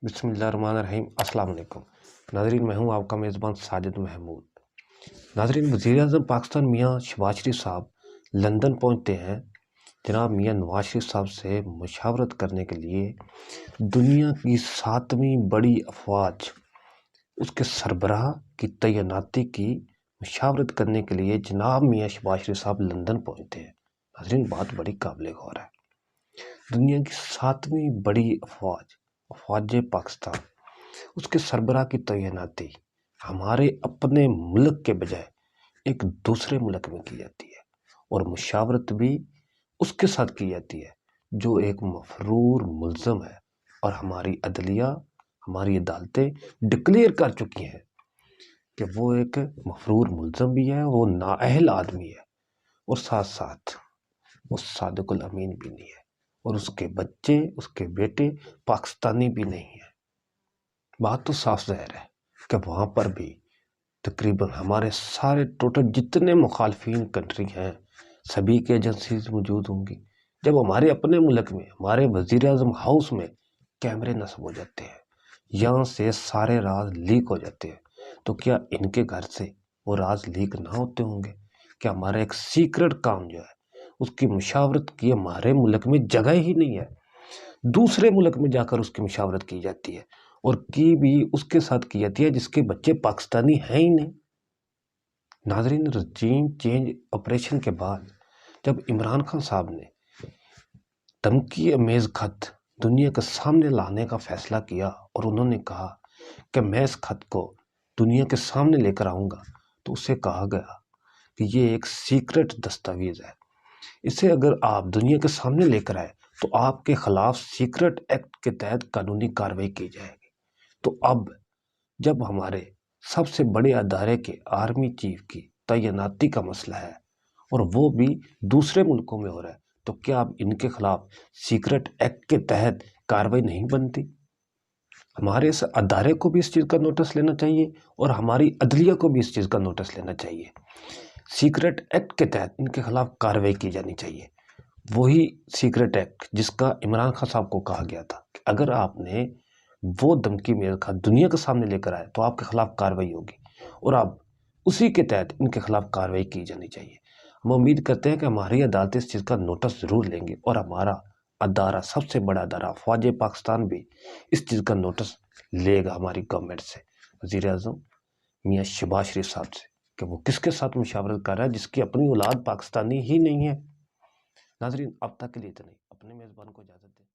بسم اللہ الرحمن الرحیم۔ السلام علیکم ناظرین، میں ہوں آپ کا میزبان ساجد محمود۔ ناظرین، وزیر اعظم پاکستان میاں شہباز شریف صاحب لندن پہنچتے ہیں جناب میاں نواز شریف صاحب سے مشاورت کرنے کے لیے۔ دنیا کی 7ویں بڑی افواج اس کے سربراہ کی تعیناتی کی مشاورت کرنے کے لیے جناب میاں شہباز شریف صاحب لندن پہنچتے ہیں۔ ناظرین، بات بڑی قابل غور ہے۔ دنیا کی 7ویں بڑی افواج پاکستان، اس کے سربراہ کی تعیناتی ہمارے اپنے ملک کے بجائے ایک دوسرے ملک میں کی جاتی ہے، اور مشاورت بھی اس کے ساتھ کی جاتی ہے جو ایک مفرور ملزم ہے، اور ہماری عدلیہ، ہماری عدالتیں ڈکلیئر کر چکی ہیں کہ وہ ایک مفرور ملزم بھی ہے، وہ نااہل آدمی ہے، اور ساتھ ساتھ وہ صادق الامین بھی نہیں ہے، اور اس کے بچے، اس کے بیٹے پاکستانی بھی نہیں ہیں۔ بات تو صاف ظاہر ہے کہ وہاں پر بھی تقریباً ہمارے سارے ٹوٹل جتنے مخالفین کنٹری ہیں سبھی کے ایجنسیز موجود ہوں گی۔ جب ہمارے اپنے ملک میں، ہمارے وزیر اعظم ہاؤس میں کیمرے نصب ہو جاتے ہیں، یہاں سے سارے راز لیک ہو جاتے ہیں، تو کیا ان کے گھر سے وہ راز لیک نہ ہوتے ہوں گے؟ کہ ہمارا ایک سیکرٹ کام جو ہے اس کی مشاورت کی ہمارے ملک میں جگہ ہی نہیں ہے، دوسرے ملک میں جا کر اس کی مشاورت کی جاتی ہے، اور کی بھی اس کے ساتھ کی جاتی ہے جس کے بچے پاکستانی ہیں ہی نہیں۔ ناظرین، رجیم چینج آپریشن کے بعد جب عمران خان صاحب نے دھمکی امیز خط دنیا کے سامنے لانے کا فیصلہ کیا، اور انہوں نے کہا کہ میں اس خط کو دنیا کے سامنے لے کر آؤں گا، تو اسے کہا گیا کہ یہ ایک سیکرٹ دستاویز ہے، اسے اگر آپ دنیا کے سامنے لے کر آئے تو آپ کے خلاف سیکرٹ ایکٹ کے تحت قانونی کارروائی کی جائے گی۔ تو اب جب ہمارے سب سے بڑے ادارے کے آرمی چیف کی تعیناتی کا مسئلہ ہے، اور وہ بھی دوسرے ملکوں میں ہو رہا ہے، تو کیا اب ان کے خلاف سیکرٹ ایکٹ کے تحت کارروائی نہیں بنتی؟ ہمارے اس ادارے کو بھی اس چیز کا نوٹس لینا چاہیے، اور ہماری عدلیہ کو بھی اس چیز کا نوٹس لینا چاہیے۔ سیکرٹ ایکٹ کے تحت ان کے خلاف کارروائی کی جانی چاہیے، وہی سیکرٹ ایکٹ جس کا عمران خان صاحب کو کہا گیا تھا کہ اگر آپ نے وہ دھمکی میل خط دنیا کے سامنے لے کر آئے تو آپ کے خلاف کارروائی ہوگی، اور اب اسی کے تحت ان کے خلاف کارروائی کی جانی چاہیے۔ ہم امید کرتے ہیں کہ ہماری عدالتیں اس چیز کا نوٹس ضرور لیں گے، اور ہمارا ادارہ، سب سے بڑا ادارہ فوج پاکستان بھی اس چیز کا نوٹس لے گا ہماری گورنمنٹ سے، وزیر اعظم میاں شہباز شریف صاحب سے، کہ وہ کس کے ساتھ مشاورت کر رہا ہے جس کی اپنی اولاد پاکستانی ہی نہیں ہے۔ ناظرین، اب تک کے لیے اتنا ہی، اپنے میزبان کو اجازت دیں۔